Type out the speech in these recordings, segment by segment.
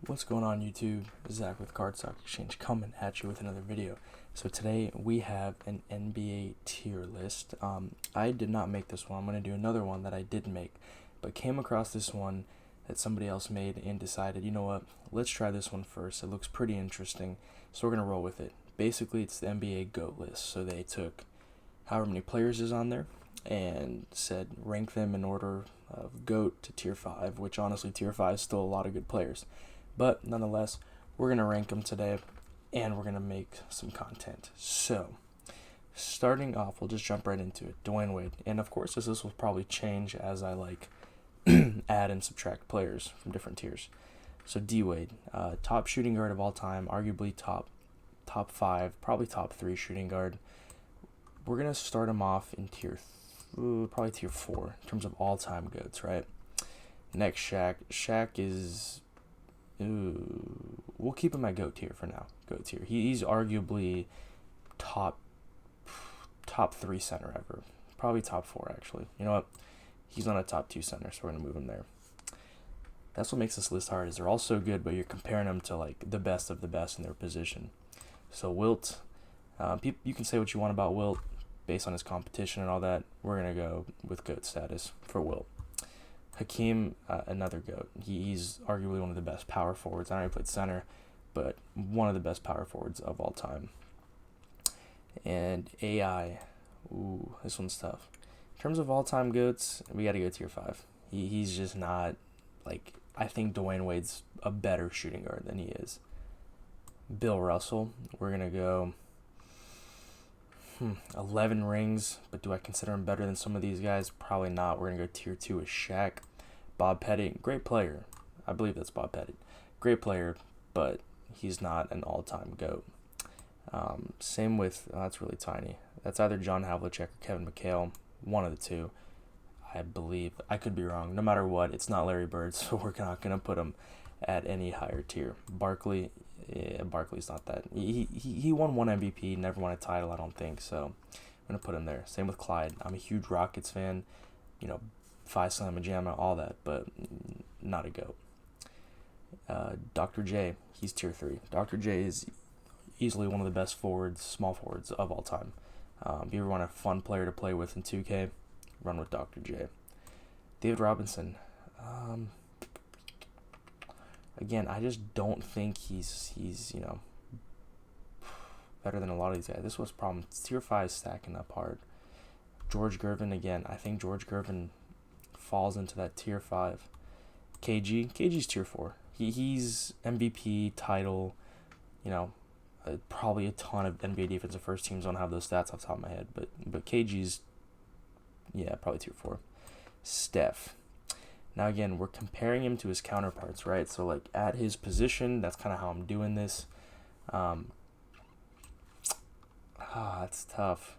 What's going on YouTube? Zach with Card Stock Exchange coming at you with another video. So today we have an NBA tier list. I did not make this one. I'm going to do another one that I did make, but came across this one that somebody else made and decided, you know what, let's try this one first. It looks pretty interesting, so we're going to roll with it. Basically, it's the NBA GOAT list. So they took however many players is on there and said rank them in order of GOAT to tier 5, which honestly tier 5 is still a lot of good players. But nonetheless, we're going to rank them today, and we're going to make some content. So, starting off, we'll just jump right into it. Dwayne Wade. And of course, this will probably change as I add and subtract players from different tiers. So D-Wade, top shooting guard of all time, arguably top 5, probably top 3 shooting guard. We're going to start him off in probably tier 4 in terms of all-time GOATs, right? Next, Shaq. Shaq is... we'll keep him at GOAT tier for now. GOAT tier. He's arguably top 3 center ever. Probably top 4 actually. You know what? He's not a top 2 center, so we're gonna move him there. That's what makes this list hard. Is they're all so good, but you're comparing them to like the best of the best in their position. So Wilt, you can say what you want about Wilt based on his competition and all that. We're gonna go with GOAT status for Wilt. Hakeem, another GOAT. He's arguably one of the best power forwards. I know he played center, but one of the best power forwards of all time. And AI, this one's tough. In terms of all-time GOATs, we got to go tier 5. He's just not, I think Dwayne Wade's a better shooting guard than he is. Bill Russell, we're going to go 11 rings, but do I consider him better than some of these guys? Probably not. We're going to go tier 2 with Shaq. Bob Pettit, great player. I believe that's Bob Pettit. Great player, but he's not an all-time GOAT. Same with, that's really tiny. That's either John Havlicek or Kevin McHale, one of the two. I believe. I could be wrong. No matter what, it's not Larry Bird, so we're not going to put him at any higher tier. Barkley, Barkley's not that. He won one MVP, never won a title, I don't think, so I'm going to put him there. Same with Clyde. I'm a huge Rockets fan, Phi Slamma Jamma, all that, but not a GOAT. Dr. J, he's tier 3. Dr. J is easily one of the best small forwards of all time. If you ever want a fun player to play with in 2K, run with Dr. J. David Robinson. Again, I just don't think he's better than a lot of these guys. This was a problem. Tier 5 stacking up hard. George Gervin, again, I think George Gervin falls into that tier 5. KG's tier 4. He's MVP, title, probably a ton of NBA defensive first teams. Don't have those stats off the top of my head, but KG's, probably tier 4. Steph. Now again, we're comparing him to his counterparts, right? So at his position, that's kind of how I'm doing this. That's tough.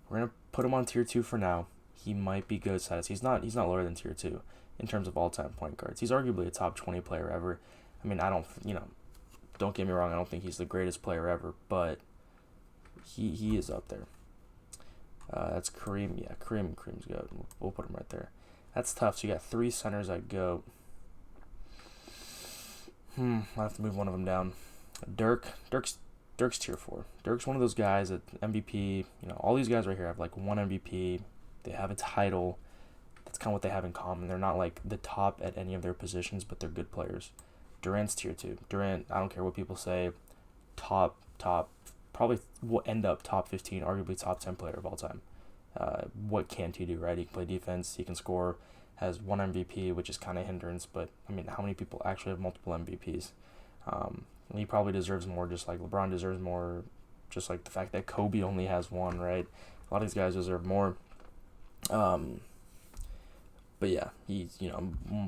We're gonna put him on tier 2 for now. He might be GOAT status. He's not lower than tier 2 in terms of all-time point guards. He's arguably a top 20 player ever. I mean, don't get me wrong, I don't think he's the greatest player ever, but he is up there. That's Kareem. Yeah, Kareem's GOAT. We'll put him right there. That's tough. So you got 3 centers at GOAT. I'll have to move one of them down. Dirk's tier 4. Dirk's one of those guys that MVP, all these guys right here have one MVP. They have a title. That's kind of what they have in common. They're not the top at any of their positions, but they're good players. Durant's tier 2. Durant, I don't care what people say, top, probably will end up top 15, arguably top 10 player of all time. What can't he do, right? He can play defense, he can score, has one MVP, which is kind of hindrance, but I mean, how many people actually have multiple MVPs? He probably deserves more, just like LeBron deserves more, just like the fact that Kobe only has one, right? A lot of these guys deserve more. But yeah, he's,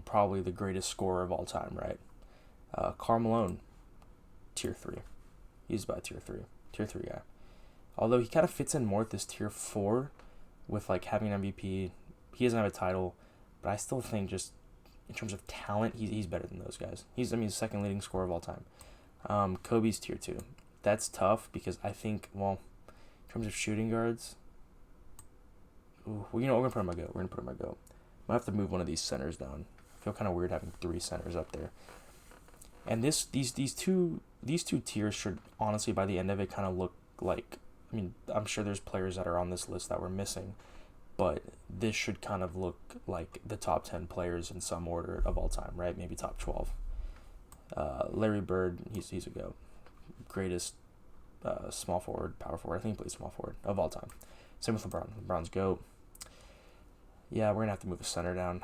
probably the greatest scorer of all time, right? Karl Malone, tier 3. He's about tier 3 guy. Although he kind of fits in more with this tier 4 with having an MVP. He doesn't have a title, but I still think just in terms of talent, he's better than those guys. He's the second leading scorer of all time. Kobe's tier 2. That's tough because I think, in terms of shooting guards, we're gonna put him on my GOAT. Might have to move one of these centers down. I feel kind of weird having 3 centers up there. And these two tiers should honestly, by the end of it, kind of look like. I mean, I'm sure there's players that are on this list that we're missing, but this should kind of look like the top 10 players in some order of all time, right? Maybe top 12. Larry Bird, he's a GOAT. Greatest small forward, power forward. I think he plays small forward of all time. Same with LeBron. LeBron's GOAT. Yeah, we're going to have to move the center down.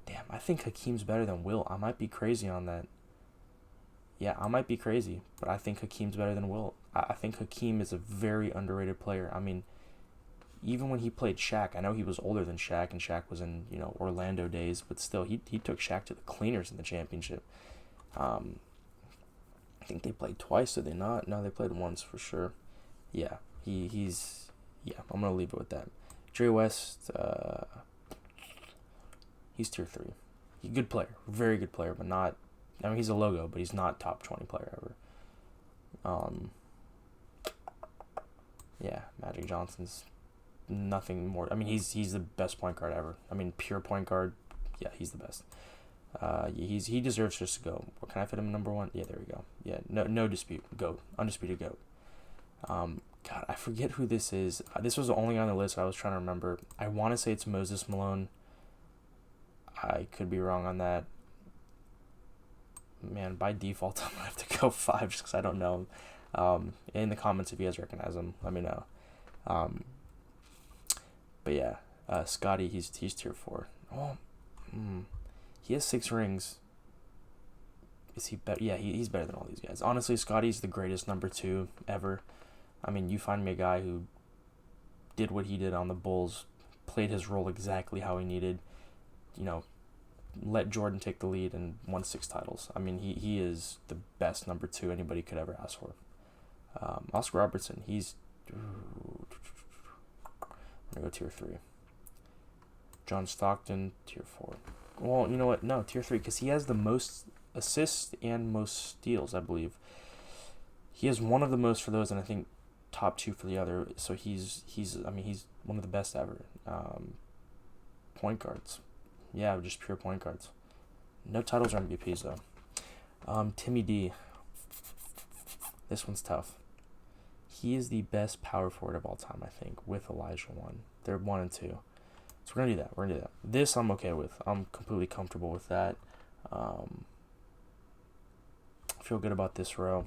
Damn, I think Hakeem's better than Wilt. I might be crazy on that. Yeah, I might be crazy, but I think Hakeem's better than Wilt. I think Hakeem is a very underrated player. I mean, even when he played Shaq, I know he was older than Shaq, and Shaq was in, Orlando days, but still, he took Shaq to the cleaners in the championship. I think they played twice, did they not? No, they played once for sure. Yeah, he's I'm going to leave it with that. G.O.A.T.S, he's tier 3. He's a good player, very good player, but not, I mean, he's a logo, but he's not top 20 player ever. Yeah, Magic Johnson's nothing more. I mean, he's the best point guard ever. I mean, pure point guard, yeah, he's the best. He deserves just to go. What, can I fit him number 1? Yeah, there we go. Yeah, no dispute. GOAT, undisputed GOAT. God, I forget who this is. This was the only on the list I was trying to remember. I want to say it's Moses Malone. I could be wrong on that. Man, by default, I'm gonna have to go 5 just because I don't know him. In the comments, if you guys recognize him, let me know. But yeah, Scotty, he's tier 4. Oh, he has 6 rings. Is he better? Yeah, he's better than all these guys. Honestly, Scotty's the greatest number 2 ever. I mean, you find me a guy who did what he did on the Bulls, played his role exactly how he needed, let Jordan take the lead and won 6 titles. I mean, he is the best number 2 anybody could ever ask for. Oscar Robertson, he's... I'm going to go tier 3. John Stockton, tier 4. Well, you know what? No, tier 3, because he has the most assists and most steals, I believe. He has one of the most for those, and I think top 2 for the other. So he's one of the best ever. Point guards. Yeah, just pure point guards. No titles or MVPs, though. Timmy D. This one's tough. He is the best power forward of all time, I think, with Elijah 1. They're 1 and 2. So we're going to do that. This I'm okay with. I'm completely comfortable with that. I feel good about this row.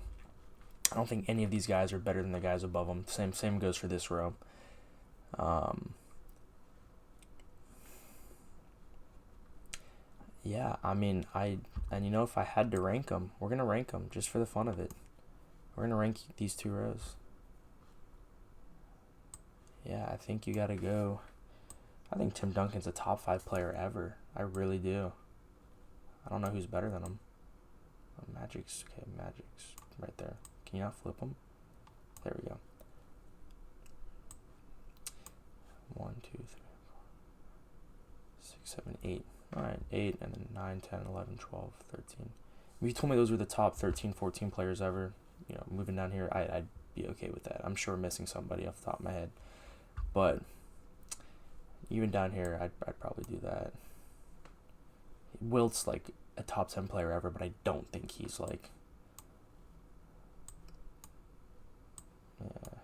I don't think any of these guys are better than the guys above them. Same goes for this row. Yeah, I mean, if I had to rank them, we're going to rank them just for the fun of it. We're going to rank these 2 rows. Yeah, I think you got to go. I think Tim Duncan's a top 5 player ever. I really do. I don't know who's better than him. Magic's right there. Can you not flip them? There we go. 1, 2, 3, 4, 6, 7, 8. Alright, 8, and then 9, 10, 11, 12, 13. If you told me those were the top 13, 14 players ever, moving down here, I'd be okay with that. I'm sure I'm missing somebody off the top of my head. But even down here, I'd probably do that. Wilt's like a top 10 player ever, but I don't think he's like... Yeah.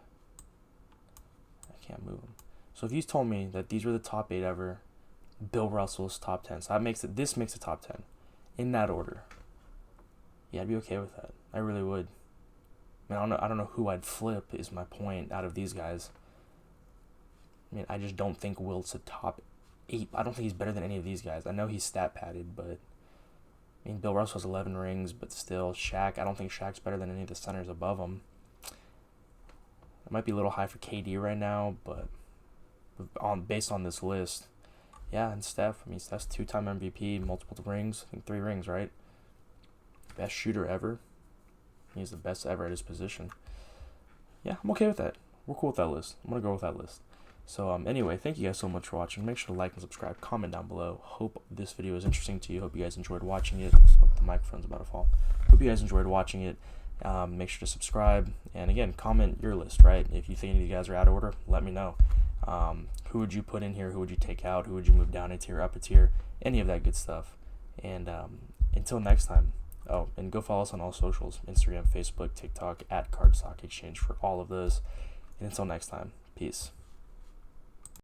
I can't move him. So if you told me that these were the top 8 ever, Bill Russell's top 10, so this makes a top 10 in that order. Yeah, I'd be okay with that. I really would. I mean, I don't know who I'd flip is my point out of these guys. I mean, I just don't think Wilt's a top 8. I don't think he's better than any of these guys. I know he's stat padded, but I mean, Bill Russell has 11 rings, but still, Shaq, I don't think Shaq's better than any of the centers above him. It might be a little high for KD right now, but based on this list, yeah, and Steph, I mean, Steph's 2-time MVP, multiple rings, I think 3 rings, right? Best shooter ever. He's the best ever at his position. Yeah, I'm okay with that. We're cool with that list. I'm going to go with that list. So, anyway, thank you guys so much for watching. Make sure to like and subscribe, comment down below. Hope this video was interesting to you. Hope you guys enjoyed watching it. Hope the microphone's about to fall. Hope you guys enjoyed watching it. Make sure to subscribe. And again, comment your list, right? If you think any of these guys are out of order, let me know. Who would you put in here? Who would you take out? Who would you move down a tier, up a tier? Any of that good stuff. And until next time. Oh, and go follow us on all socials: Instagram, Facebook, TikTok, @Card Stock Exchange for all of those. And until next time, peace.